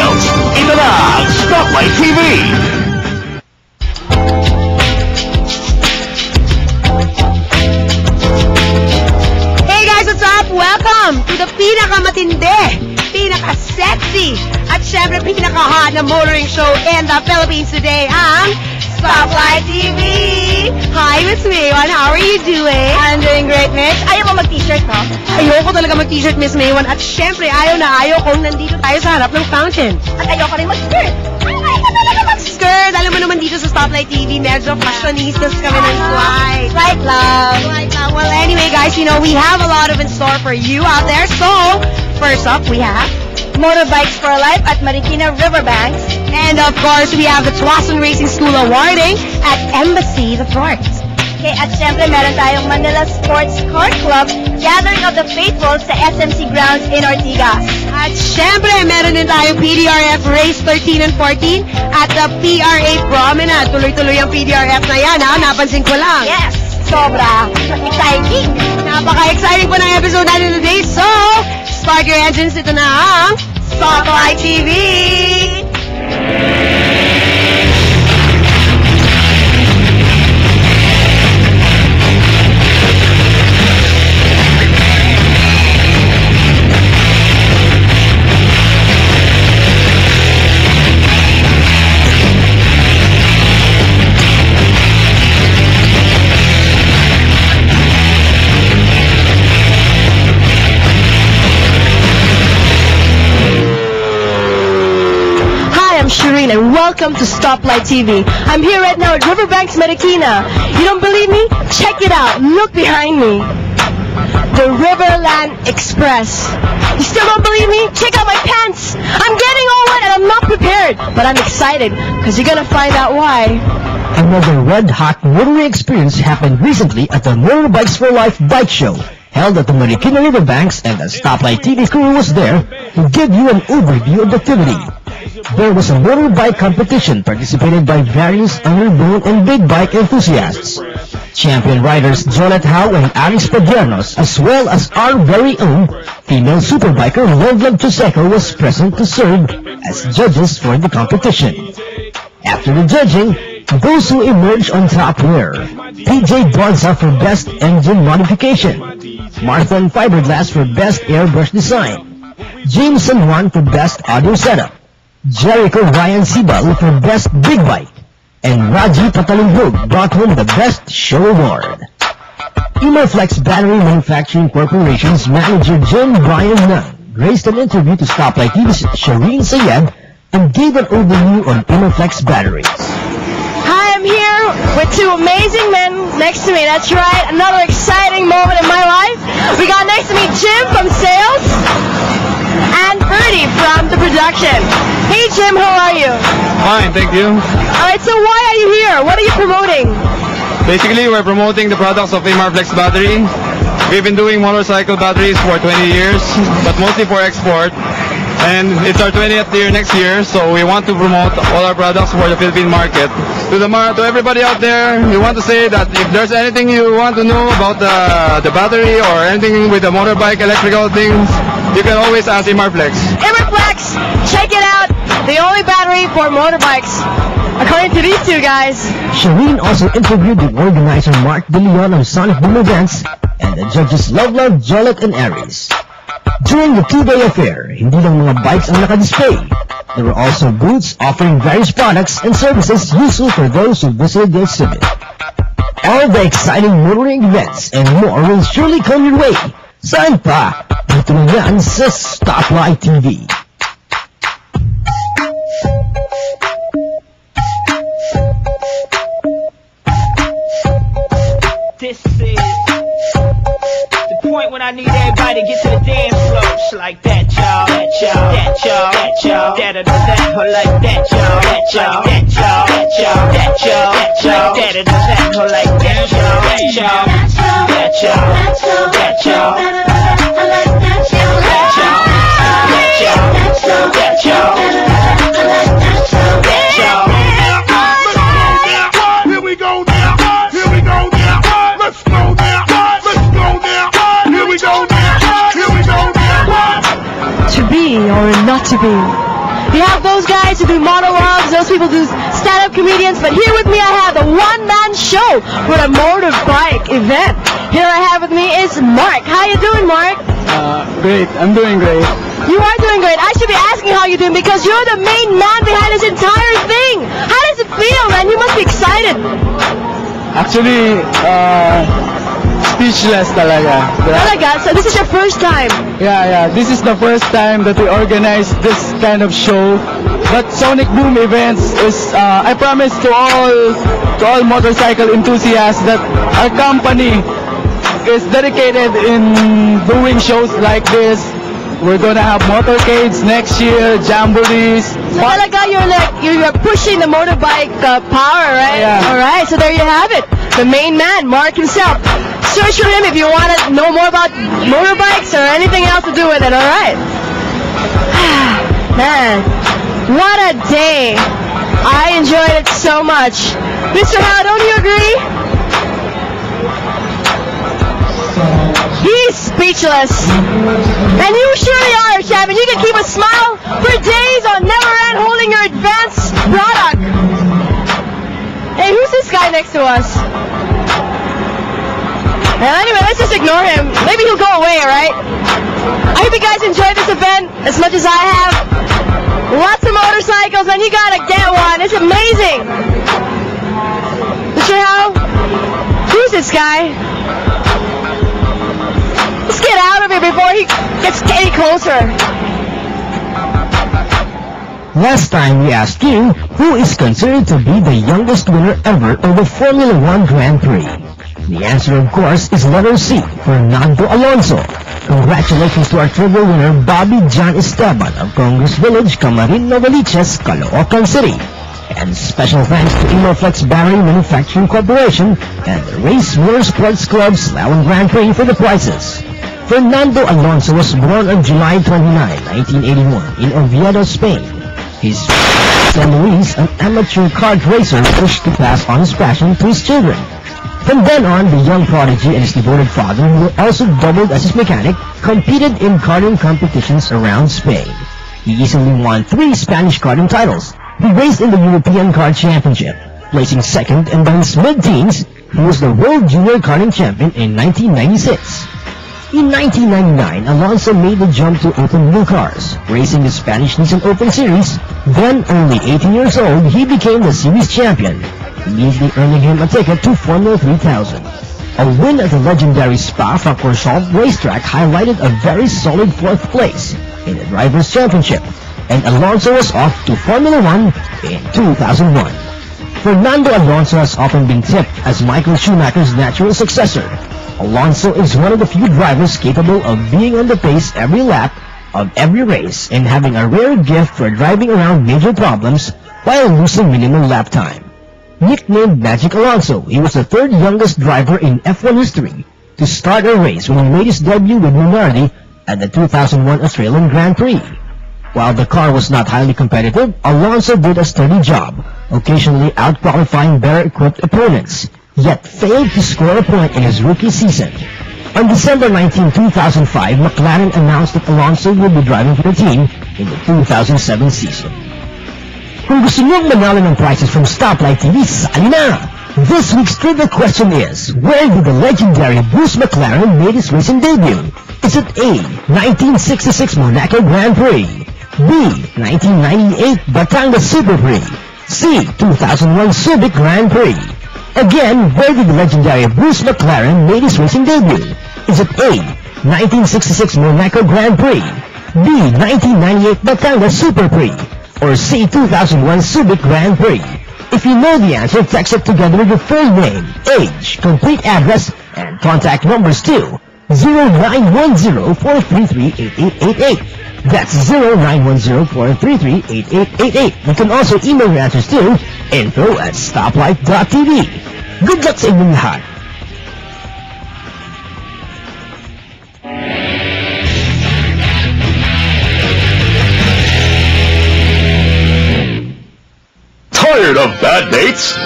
details. Ito na ang Stoplight TV. Hey guys, what's up? Welcome to the pinakamatindi, pinaka-sexy, at syempre pinaka-hot na motoring show in the Philippines today, ang Stoplight TV! Hi, Miss Maywan. How are you doing? I'm doing great, Miss. Ayaw mo mag-t-shirt, no? Ayoko talaga mag-t-shirt, Miss Maywan. At syempre, ayaw na ayaw kung nandito tayo sa harap ng fountain. At ayoko rin mag-skirt. Ay, ka talaga Skirt, alam mo naman dito sa Stoplight TV, medyo fashionistas kami ng slide. Right lang. Well, anyway, guys, you know, we have a lot of in store for you out there. So, first up, we have Motorbikes for Life at Marikina Riverbanks. And of course, we have the Tuason Racing School awarding at Embassy the Port. Okay, at syempre meron tayong Manila Sports Car Club Gathering of the Faithful sa SMC Grounds in Ortigas. At syempre, meron din tayong PDRF Race 13 and 14 at the PRA Promenade. Tuloy-tuloy ang PDRF na yan, ha? Napansin ko lang. Yes, sobra exciting. Napaka-exciting po ng episode natin today. So, start your engines. Ito na ang Stoplight TV! Shireen, and welcome to Stoplight TV. I'm here right now at Riverbanks, Marikina. You don't believe me? Check it out. Look behind me. The Riverland Express. You still don't believe me? Check out my pants. I'm getting all wet and I'm not prepared. But I'm excited because you're going to find out why. Another red-hot motoring experience happened recently at the Motorbikes for Life bike show held at the Marikina Riverbanks, and the Stoplight TV crew was there to give you an overview of the activity. There was a motorbike competition participated by various underbone and big bike enthusiasts. Champion riders Jolette Howe and Aris Padiernos, as well as our very own female superbiker Lovlove Choseco, was present to serve as judges for the competition. After the judging, those who emerged on top were PJ Bonza for Best Engine Modification, Martha and Fiberglass for Best Airbrush Design, James San Juan for Best Audio Setup, Jericho Ryan Sibal for Best Big Bike, and Raji Patalungbog brought home the Best Show Award. Imarflex Battery Manufacturing Corporation's manager Jim Brian Nunn graced an interview to Stoplight TV's Shireen Sayed and gave an overview on Imarflex batteries. Hi, I'm here with two amazing men next to me. That's right, another exciting moment in my life. We got next to me Jim from sales and Bertie from the production. Hey Jim, how are you? Fine, thank you. Alright, so why are you here? What are you promoting? Basically, we're promoting the products of Imarflex Battery. We've been doing motorcycle batteries for 20 years, but mostly for export. And it's our 20th year next year, so we want to promote all our products for the Philippine market. To everybody out there, we want to say that if there's anything you want to know about the battery or anything with the motorbike electrical things, you can always ask Imarflex. Imarflex, check it out. The only battery for motorbikes, according to these two guys. Shireen also interviewed the organizer Mark De Leon of Sonic Boom Events and the judges Lovlove, Jolette, and Aries. During the two-day affair, hindi lang mga bikes ang naka-display. There were also booths offering various products and services useful for those who visited the exhibit. All the exciting motoring events and more will surely come your way. Saan pa? Dito na yan sa Stoplight TV. This is the point when I need everybody to get to the dance floor. Just like that, y'all. That, y'all. That, y'all. That, y'all. That, or like that, y'all. That, y'all. That, y'all. That, y'all. That, y'all. That, y'all. That, or like that, y'all. That, y'all. That, y'all. That, y'all. I like that, y'all. That, y'all. That, y'all. That, y'all. I like that, y'all. That, y'all. Here we go now. Here we go now. Let's go now. Let's go now. Here we go now. Here we go now. To be or not to be. We have to do monologues, those people do stand-up comedians, but here with me I have the one-man show for a motorbike event. Here I have with me is Mark. How you doing, Mark? Great. I'm doing great. You are doing great. I should be asking how you're doing because you're the main man behind this entire thing. How does it feel, man? You must be excited. Actually, speechless talaga. Talaga? So this is your first time? Yeah. This is the first time that we organize this kind of show. But Sonic Boom Events is, I promise to all motorcycle enthusiasts that our company is dedicated in doing shows like this. We're gonna have motorcades next year, jamborees. So talaga you're pushing the motorbike power, right? Yeah. All right. So there you have it. The main man, Mark himself. Search for him if you want to know more about motorbikes or anything else to do with it. All right. Man, what a day. I enjoyed it so much. Mr. Howe, don't you agree? He's speechless. And you surely are, Chapman. You can keep a smile for days on Never End holding your advanced product. Hey, who's this guy next to us? Well, anyway, let's just ignore him. Maybe he'll go away, alright? I hope you guys enjoyed this event as much as I have. Lots of motorcycles, and you gotta get one. It's amazing. Mr. Howe? Who's this guy? Let's get out of here before he gets any closer. Last time we asked you who is considered to be the youngest winner ever of the Formula One Grand Prix. The answer, of course, is letter C, Fernando Alonso. Congratulations to our trivia winner, Bobby John Esteban of Congress Village, Camarin Novaliches, Caloocan City. And special thanks to Imorflex Battery Manufacturing Corporation and the Race Motorsports Club Slalom Grand Prix for the prizes. Fernando Alonso was born on July 29, 1981 in Oviedo, Spain. His son Luis, an amateur kart racer, wished to pass on his passion to his children. From then on, the young prodigy and his devoted father, who also doubled as his mechanic, competed in karting competitions around Spain. He easily won 3 Spanish karting titles. He raced in the European Kart Championship, placing second, and by his mid-teens, he was the World Junior Karting Champion in 1996. In 1999, Alonso made the jump to open wheel cars, racing the Spanish Nissan Open Series. Then, only 18 years old, he became the series champion, immediately earning him a ticket to Formula 3000. A win at the legendary Spa-Francorchamps racetrack highlighted a very solid 4th place in the Drivers' Championship, and Alonso was off to Formula One in 2001. Fernando Alonso has often been tipped as Michael Schumacher's natural successor. Alonso is one of the few drivers capable of being on the pace every lap of every race and having a rare gift for driving around major problems while losing minimal lap time. Nicknamed Magic Alonso, he was the 3rd youngest driver in F1 history to start a race when he made his debut with Minardi at the 2001 Australian Grand Prix. While the car was not highly competitive, Alonso did a steady job, occasionally out-qualifying better-equipped opponents, yet failed to score a point in his rookie season. On December 19, 2005, McLaren announced that Alonso would be driving for the team in the 2007 season. Kung gusto niyong manalo ng prizes from Stoplight TV, sali na! This week's trivia question is, where did the legendary Bruce McLaren make his racing debut? Is it A, 1966 Monaco Grand Prix, B, 1998 Batangas Super Prix, C, 2001 Subic Grand Prix? Again, where did the legendary Bruce McLaren make his racing debut? Is it A, 1966 Monaco Grand Prix, B, 1998 Batangas Super Prix, or C, 2001 Subic Grand Prix? If you know the answer, text it together with your full name, age, complete address, and contact numbers to 0910-433-8888. That's 0910-433-8888. You can also email your answers to info@stoplight.tv. Good luck sa inyong lahat. Tired of bad dates?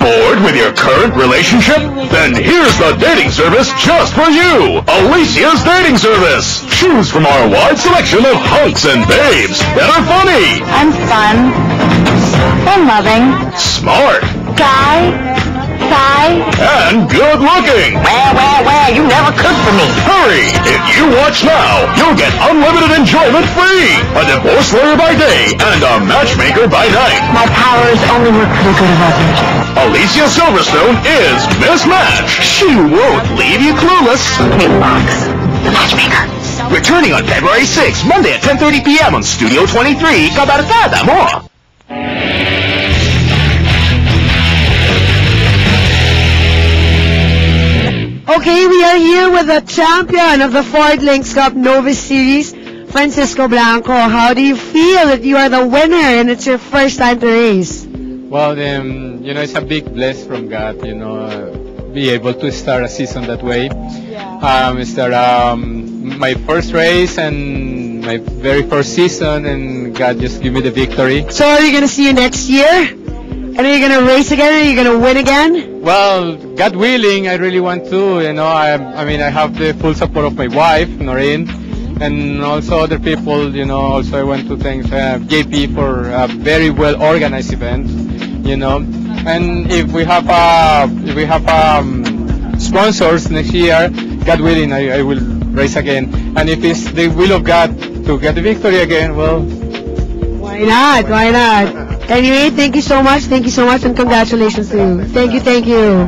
Bored with your current relationship? Then here's the dating service just for you. Alicia's Dating Service. Choose from our wide selection of hunks and babes that are funny, I'm fun. I'm loving. smart, Guy. and good looking. Where? You never cooked for me. Hurry! If you watch now, you'll get unlimited enjoyment free, a divorce lawyer by day, and a matchmaker by night. My powers only work for the good of others. Alicia Silverstone is Miss Match. She won't leave you clueless. Big box. The matchmaker. Returning on February 6th, Monday at 10:30 p.m. on Studio 23. Kabarkada mo! Okay, we are here with the champion of the Ford Links Cup Novice Series, Francisco Blanco. How do you feel that you are the winner and it's your first time to race? Well, it's a big bless from God, be able to start a season that way. My first race and my very first season, and God just give me the victory. So are you going to see you next year? And are you going to race again? Are you going to win again? Well, God willing, I really want to. I have the full support of my wife, Noreen, and also other people. Also I want to thank JP for a very well organized event. And if we have sponsors next year, God willing, I will race again. And if it's the will of God to get the victory again, well, Why not? Why not? Anyway, thank you so much, and congratulations to you. Thank you.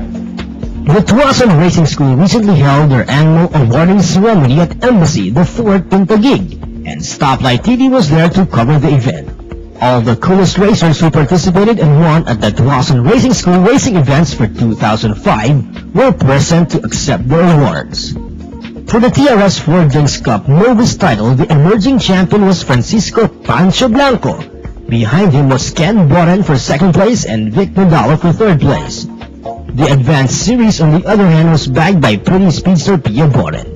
The Tuason Racing School recently held their annual awarding ceremony at Embassy, the Fort in Taguig, and Stoplight TV was there to cover the event. All the coolest racers who participated and won at the Tuason Racing School racing events for 2005 were present to accept their awards. For the TRS Ford Links Cup Novice title, the emerging champion was Francisco Pancho Blanco. Behind him was Ken Boren for second place and Vic Nadal for third place. The Advanced Series, on the other hand, was bagged by pretty speedster Pia Boren.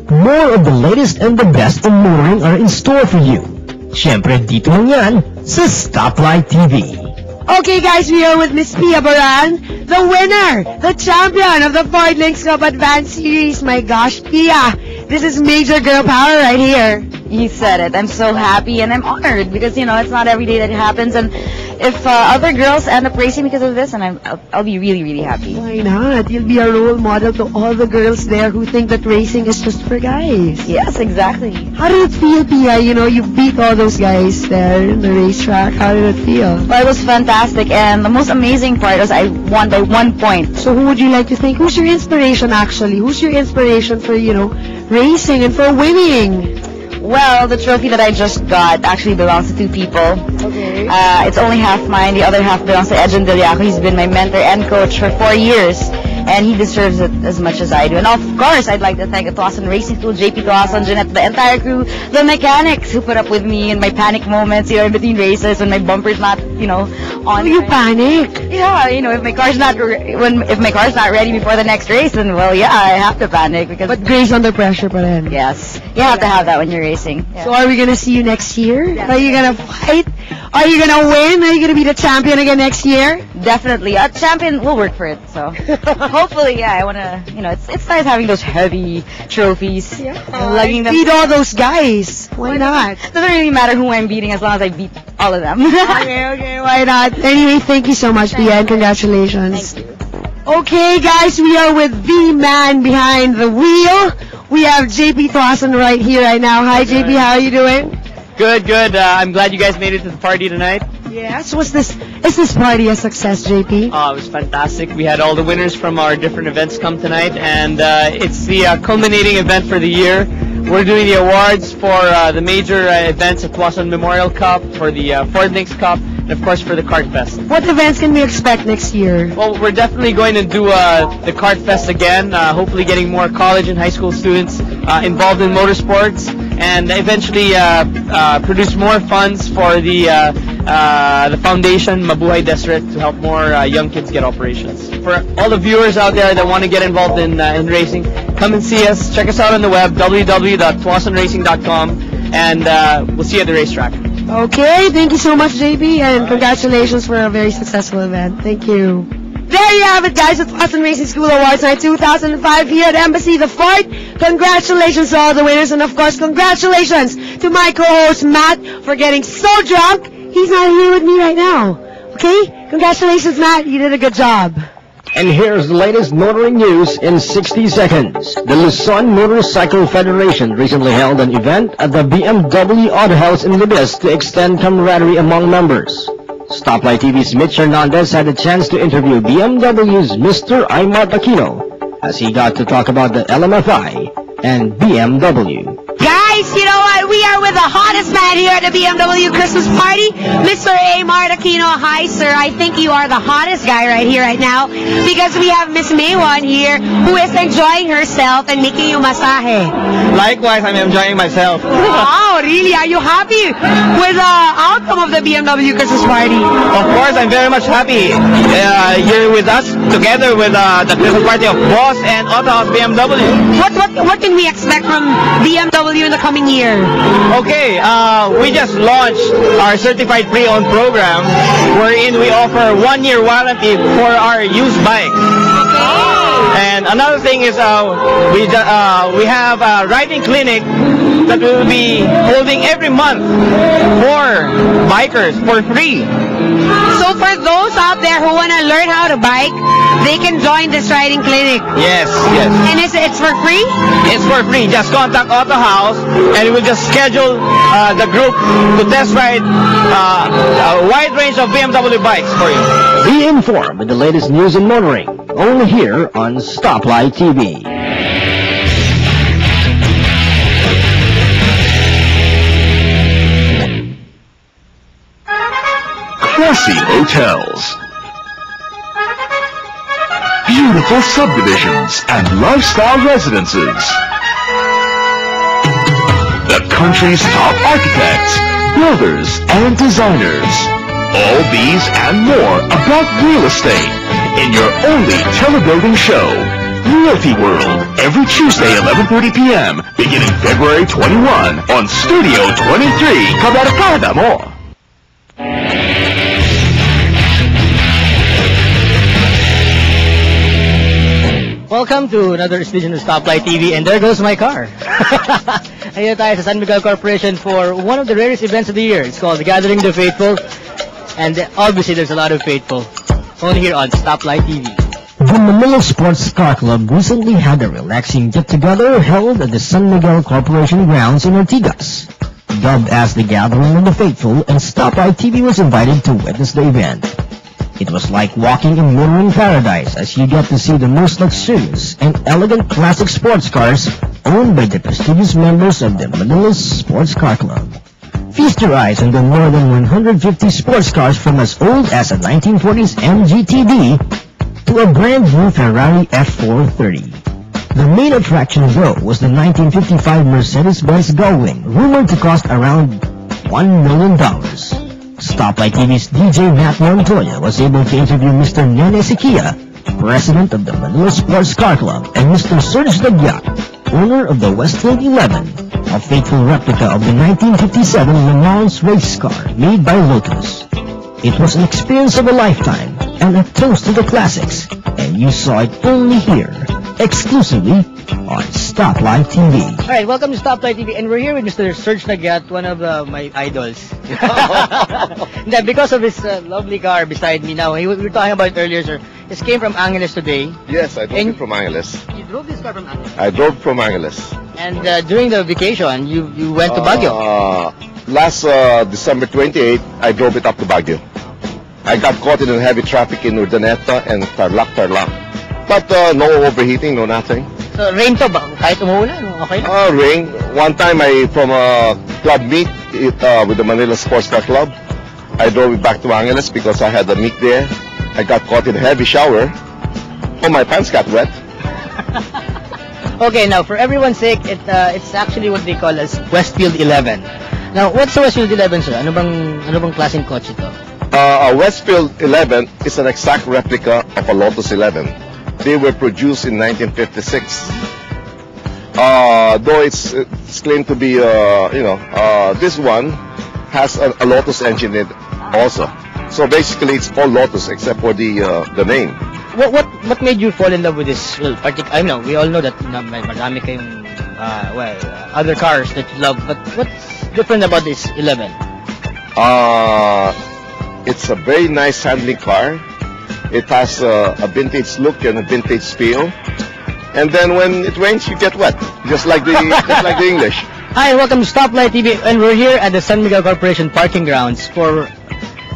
More of the latest and the best in motoring are in store for you. Siyempre, dito lang yan sa Stoplight TV. Okay guys, we are with Miss Pia Boran, the winner, the champion of the Ford Links Cup Advanced Series. My gosh, Pia, this is major girl power right here. You said it. I'm so happy and I'm honored because, it's not every day that it happens. And if other girls end up racing because of this, and I'll be really, really happy. Why not? You'll be a role model to all the girls there who think that racing is just for guys. Yes, exactly. How did it feel, Pia? You beat all those guys there in the racetrack. How did it feel? Well, it was fantastic, and the most amazing part was I won by 1 point. So who would you like to thank? Who's your inspiration, actually? Who's your inspiration for, racing and for winning? Well, the trophy that I just got actually belongs to two people. Okay. It's only half mine. The other half belongs to Edwin Diliaco. He's been my mentor and coach for 4 years. And he deserves it as much as I do. And of course, I'd like to thank the Tuason Racing School, JP Tuason, Jeanette, the entire crew, the mechanics who put up with me in my panic moments, in between races when my bumper's not, on. You panic? Yeah, if my car's not if my car's not ready before the next race, then I have to panic because. But grace under pressure pa rin. Yes, you have to have that when you're racing. Yeah. So are we gonna see you next year? Yeah. Are you gonna fight? Are you gonna win? Are you gonna be the champion again next year? Definitely, a champion will work for it. So hopefully, I wanna. It's nice having those heavy trophies. Yeah. And lugging them. Beat all those guys. Why not? Doesn't really matter who I'm beating as long as I beat all of them. Okay, why not? Anyway, thank you so much, Pia, and congratulations. Thank you. Okay, guys, we are with the man behind the wheel. We have JP Tuason right here, right now. Hi, JP, how are you doing? Good. I'm glad you guys made it to the party tonight. Yes, is this party a success, JP? It was fantastic. We had all the winners from our different events come tonight, and it's the culminating event for the year. We're doing the awards for the major events at Tuason Memorial Cup, for the Ford Links Cup, and of course for the Kart Fest. What events can we expect next year? Well, we're definitely going to do the Kart Fest again, hopefully getting more college and high school students involved in motorsports, and eventually produce more funds for the foundation Mabuhay Deseret to help more young kids get operations. For all the viewers out there that want to get involved in racing, come and see us. Check us out on the web, www.tuasonracing.com, and we'll see you at the racetrack. Okay, thank you so much, JP, and congratulations for a very successful event. Thank you. There you have it, guys. It's Austin Racing School Awards Night 2005 here at Embassy the Fort. Congratulations to all the winners, and of course, congratulations to my co-host Matt for getting so drunk. He's not here with me right now. Okay? Congratulations, Matt. You did a good job. And here's the latest motoring news in 60 seconds. The Luzon Motorcycle Federation recently held an event at the BMW Auto House in Libis to extend camaraderie among members. Stoplight TV's Mitch Hernandez had a chance to interview BMW's Mr. Aymar Aquino as he got to talk about the LMFI and BMW. Guys, you know what? We are with the hottest man here at the BMW Christmas party, Mr. Aymar Aquino. Hi, sir. I think you are the hottest guy right here, right now, because we have Miss Maywan here who is enjoying herself and making you masahe. Likewise, I'm enjoying myself. Wow, really? Are you happy with the outcome of the BMW Christmas party? Of course, I'm very much happy. You're with us together with the Christmas party of Boss and Auto House BMW. What can we expect from BMW in the coming year? Okay, we just launched our certified pre-owned program, wherein we offer 1-year warranty for our used bikes. And another thing is we have a riding clinic that we will be holding every month for bikers for free. So for those out there who want to learn how to bike, they can join this riding clinic. Yes. And it's for free? It's for free. Just contact Auto House and we'll just schedule the group to test ride a wide range of BMW bikes for you. Be informed with the latest news in motoring, only here on Stoplight TV. Classy hotels, beautiful subdivisions and lifestyle residences, the country's top architects, builders, and designers. All these and more about real estate in your only telebuilding show, Realty World, every Tuesday 11:30 p.m. beginning February 21 on Studio 23. Kabarkada mo! Welcome to another edition of Stoplight TV, and there goes my car. Ayun tayo sa San Miguel Corporation for one of the rarest events of the year. It's called the Gathering of the Faithful, and obviously there's a lot of faithful. Only here on Stoplight TV. The Manila Sports Car Club recently had a relaxing get-together held at the San Miguel Corporation grounds in Ortigas. Dubbed as the Gathering of the Faithful, and Stoplight TV was invited to witness the event. It was like walking in motoring paradise as you get to see the most luxurious and elegant classic sports cars owned by the prestigious members of the Manila Sports Car Club. Feast your eyes on the more than 150 sports cars from as old as a 1940s MGTD to a brand new Ferrari F430. The main attraction, though, was the 1955 Mercedes-Benz Gullwing, rumored to cost around $1 million. Stoplight TV's DJ Matt Montoya was able to interview Mr. Nene Siquia, president of the Manila Sports Car Club, and Mr. Serge Dagyat, owner of the Westfield 11, a faithful replica of the 1957 Le Mans race car made by Lotus. It was an experience of a lifetime and a toast to the classics, and you saw it only here, exclusively on Stoplight TV. Alright, welcome to Stoplight TV, and we're here with Mr. Serge Dagyat, one of my idols. Because of his lovely car beside me now. We were talking about it earlier, sir. This came from Angeles today. Yes, I drove it from Angeles. You drove this car from Angeles? I drove from Angeles. And during the vacation, you went to Baguio. Last December 28, I drove it up to Baguio. I got caught in heavy traffic in Urdaneta and Tarlac. But no overheating, no nothing. So rain to ba? Kahit umuulan, okay lang? Rain. One time from a club meet with the Manila Sports Car Club, I drove it back to Angeles because I had a meet there. I got caught in a heavy shower. Oh, my pants got wet. Okay, now for everyone's sake, it's actually what they call as Westfield 11. Now, what's the Westfield 11, sir? Ano bang klaseng kotse ito? A Westfield 11 is an exact replica of a Lotus 11. They were produced in 1956. Though it's claimed to be, this one has a Lotus engine in it also. So basically, it's all Lotus except for the name. what made you fall in love with this? Well, I know we all know that marami kayong other cars that you love, but what's different about this 11? It's a very nice handling car. It has a vintage look and a vintage feel. And then when it rains, you get wet, just like the English. Hi, welcome to Stoplight TV, and we're here at the San Miguel Corporation parking grounds for,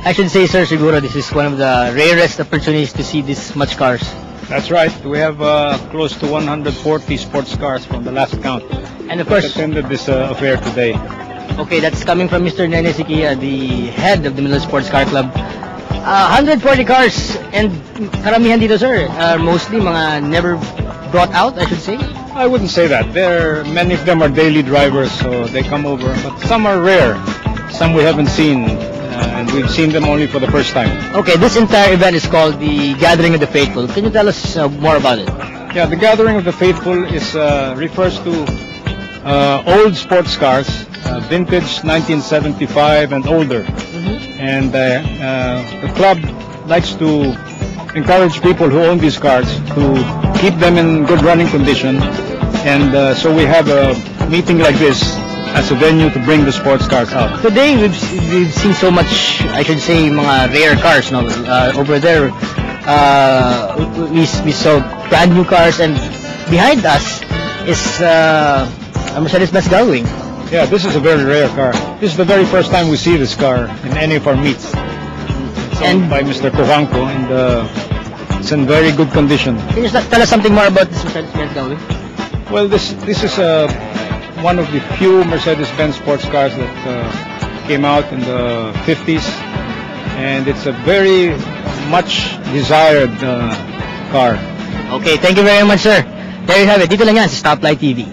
I should say, sir, siguro this is one of the rarest opportunities to see this much cars. That's right. We have close to 140 sports cars from the last count. And of course, attended this affair today. Okay, that's coming from Mr. Nene Siquia, the head of the Manila Sports Car Club. 140 cars, and karamihan dito, sir, mostly mga never brought out, I should say. I wouldn't say that. Many of them are daily drivers, so they come over. But some are rare. Some we haven't seen, and we've seen them only for the first time. Okay, this entire event is called the Gathering of the Faithful. Can you tell us more about it? Yeah, the Gathering of the Faithful refers to old sports cars, vintage 1975 and older. And the club likes to encourage people who own these cars to keep them in good running condition, and so we have a meeting like this as a venue to bring the sports cars out. Today we've seen so much, I should say, mga rare cars. No, over there we saw brand new cars, and behind us is a Mercedes-Benz Gullwing. Yeah, this is a very rare car. This is the very first time we see this car in any of our meets. It's owned by Mr. Cojanco, and it's in very good condition. Can you tell us something more about this Mercedes-Benz Gullwing? Well, this is one of the few Mercedes-Benz sports cars that came out in the 50s, and it's a very much desired car. Okay, thank you very much, sir. There you have it. Dito lang yan sa Stoplight TV.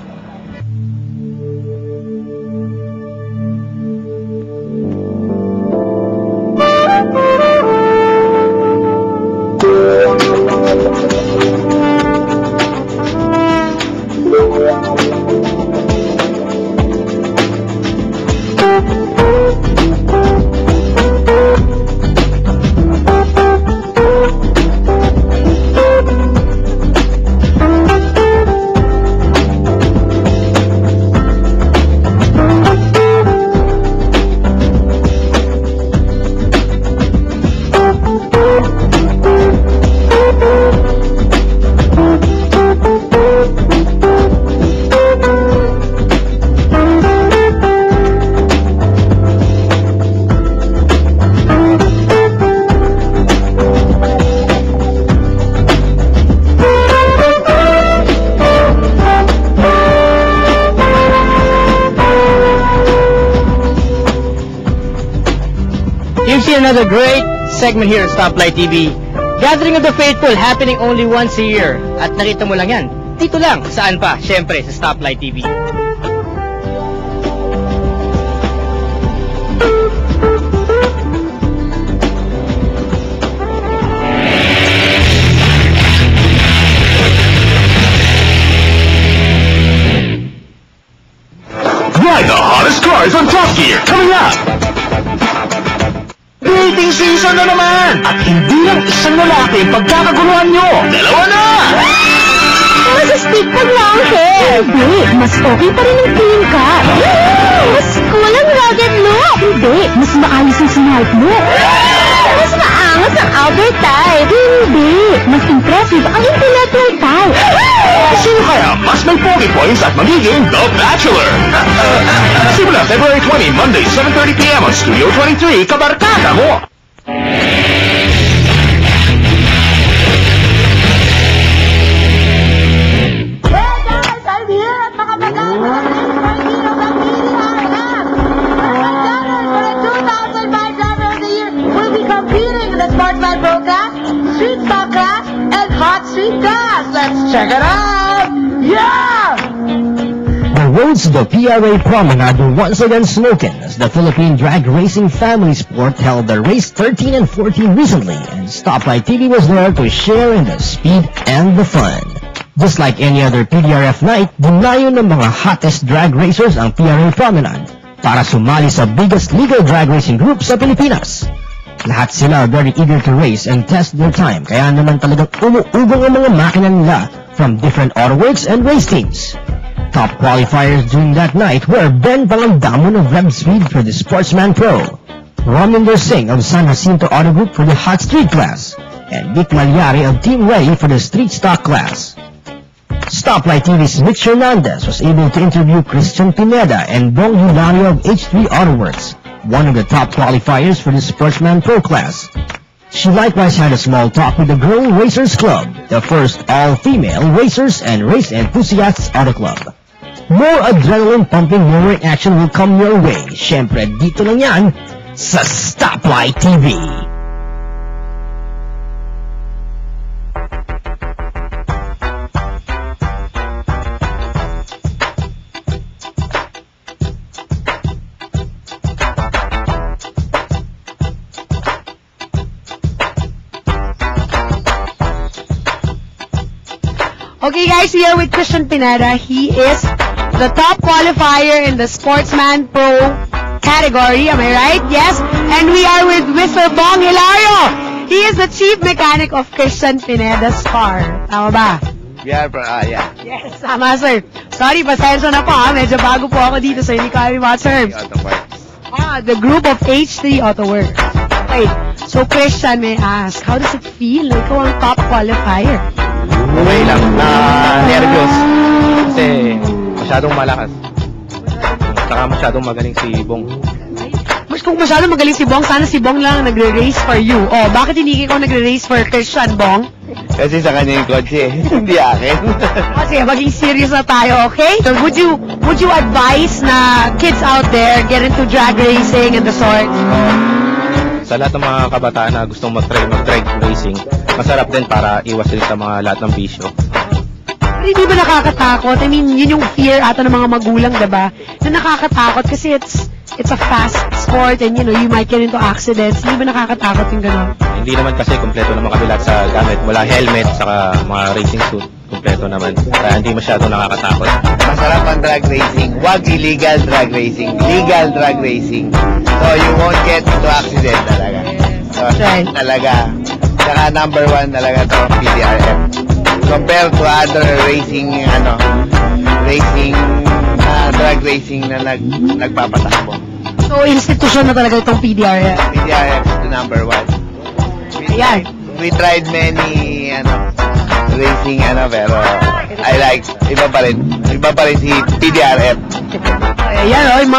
Another great segment here at Stoplight TV. Gathering of the Faithful, happening only once a year. At nakita mo lang yan, dito lang. Saan pa? Siyempre, sa Stoplight TV. Ride the hottest cars on Top Gear coming up! Dating season na naman! At hindi lang isang lalaki pagkakaguluhan nyo! Dalawa na! Mas stick pag lalaki! Hindi, mas okay pa rin ang tingin ka. Mas cool ang rugged look! Hindi, mas maayos ang smart look. Mas maangas ang outer type. Hindi, mas impressive ang intellectual type. Sino kaya mas may pogi points at magiging The Bachelor? Simula February 20, Monday, 7:30 p.m. on Studio 23, kabarkada mo! Street Soccer and Hot Street Cars. Let's check it out! Yeah! The roads to the PRA Promenade were once again smoking as the Philippine Drag Racing Family Sport held their race 13 and 14 recently, and Stoplight TV was there to share in the speed and the fun. Just like any other PDRF night, dinayo ng mga hottest drag racers ang PRA Promenade para sumali sa biggest legal drag racing group sa Pilipinas. Lahat sila are very eager to race and test their time, kaya naman talagang umuubong ang mga makina nila from different autoworks and race teams. Top qualifiers during that night were Ben Palangdamon of Rev Speed for the Sportsman Pro, Rominder Singh of San Jacinto Auto Group for the Hot Street class, and Vic Malyari of Team Ray for the Street Stock class. Stoplight TV's Mitch Hernandez was able to interview Christian Pineda and Bong Hilario of H3 Autoworks, one of the top qualifiers for the Sportsman Pro class. She likewise had a small talk with the Girl Racers Club, the first all-female racers and race enthusiasts auto club. More adrenaline-pumping motoring action will come your way. Syempre, dito lang yan sa Stoplight TV. Okay guys, we are with Christian Pineda. He is the top qualifier in the Sportsman Pro category, am I right? Yes. And we are with Mr. Bong Hilario. He is the chief mechanic of Christian Pineda's car. Tama ba? Yeah, bro. Yeah. Yes, tama sir. Sorry, pasensya na po ha. Medyo bago po ako dito sa hindi ko alam mga terms. The group of H3 Autoworks. Okay, so Christian, may ask, how does it feel? Ikaw ang top qualifier. Okay lang. Nervyos. Kasi masyadong malakas. Saka masyadong magaling si Bong. Kung masyadong magaling si Bong, sana si Bong lang nagre-race for you. Oh, bakit hindi ikaw nagre-race for Christian, Bong? Kasi sa kanya yung kotse, hindi akin. Sige, maging serious na tayo, okay? So would you advise na kids out there get into drag racing and the sort? Sa lahat ng mga kabataan na gustong mag-drag racing, masarap din para iwas din sa mga lahat ng bisyo. Pero hindi ba nakakatakot? I mean, yun yung fear ata ng mga magulang, diba? Na nakakatakot kasi it's a fast sport and you know, you might get into accidents. Hindi ba nakakatakot yung gano'n? Hindi naman kasi kompleto naman kami lahat sa gamit. Wala helmet, saka mga racing suit. Kompleto naman. Kaya hindi masyado nakakatakot. Masarap ang drag racing. Huwag illegal drag racing. Legal drag racing. So you won't get into accident talaga. So talaga. Saka number 1 talaga to PDRF. Compared to other racing, drag racing na nagpapatakbo. So, institusyon na talaga itong PDRF? PDRF is the number 1. Ayan. We tried many, racing, pero I like, iba pa rin si PDRF. Ayan, yung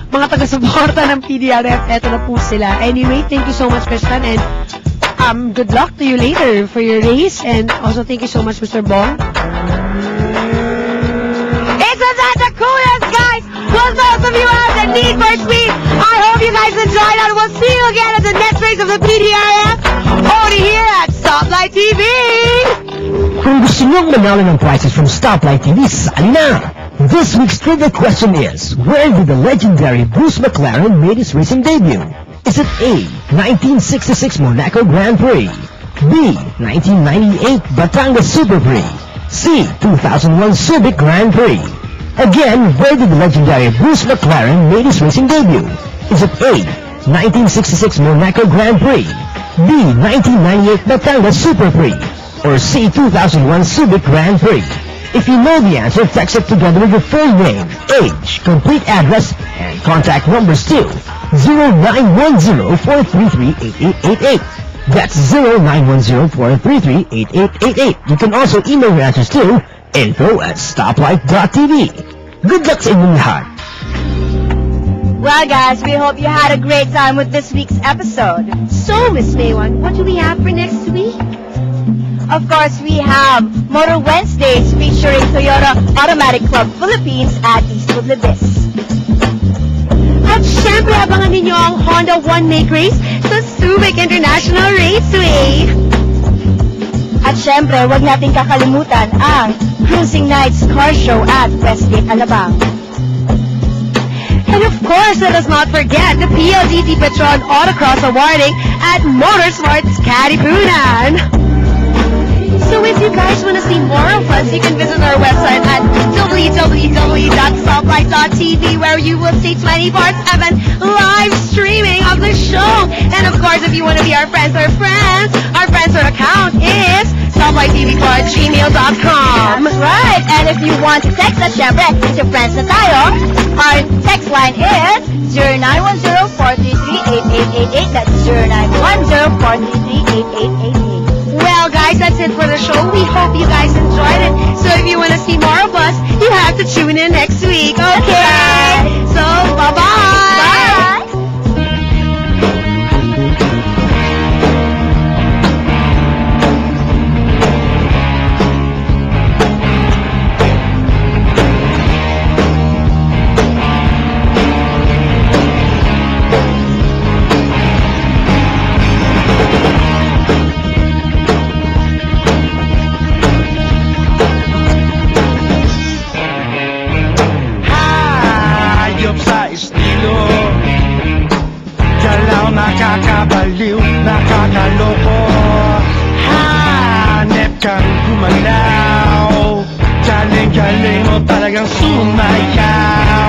mga taga-suporta ng PDRF, eto na po sila. Anyway, thank you so much, Christian, and good luck to you later for your race, and also thank you so much, Mr. Bong. Isn't that the coolest, guys? For those of you out that need for speed, I hope you guys enjoyed it. We'll see you again at the next race of the PDRF, only here at Stoplight TV. Kung gusto niyong manalo ng prizes from Stoplight TV, sali na! This week's trivia question is, where did the legendary Bruce McLaren make his racing debut? Is it A, 1966 Monaco Grand Prix, B, 1998 Batangas Super Prix, C, 2001 Subic Grand Prix? Again, where did the legendary Bruce McLaren make his racing debut? Is it A, 1966 Monaco Grand Prix, B, 1998 Batangas Super Prix, or C, 2001 Subic Grand Prix? If you know the answer, text it together with your full name, age, complete address, and contact numbers to 0910-433-8888. That's 0910-433-8888. You can also email your answers to info@stoplight.tv. Good luck sa inyong lahat. Well, guys, we hope you had a great time with this week's episode. So, Miss Maywan, what do we have for next week? Of course, we have Motor Wednesdays featuring Toyota Automatic Club Philippines at Eastwood Libis. At syempre, abangan ninyo ang Honda One Make Race sa Subic International Raceway. At syempre, huwag natin kakalimutan ang Cruising Nights Car Show at Westgate, Alabang. And of course, let us not forget the PLDT Petron Autocross Awarding at Motorsmarts Katipunan. So if you guys want to see more of us, you can visit our website at www.stoplight.tv. StopLight.tv, where you will see 24/7 live streaming of the show. And of course, if you want to be our friends, our friends account is StopLightTV@gmail.com. That's right. And if you want to text us, syempre, to friends na tayo, our text line is 0910-433-8888. That's 0910-433-8888. Well, guys, that's it for the show. We hope you guys enjoyed it. So if you want to see more of us, you have to tune in next week. Okay? So, bye-bye. Bye. Nakakabaliw, nakakaloko. Hanep kang gumalaw. Galing-galing mo talagang sumayaw.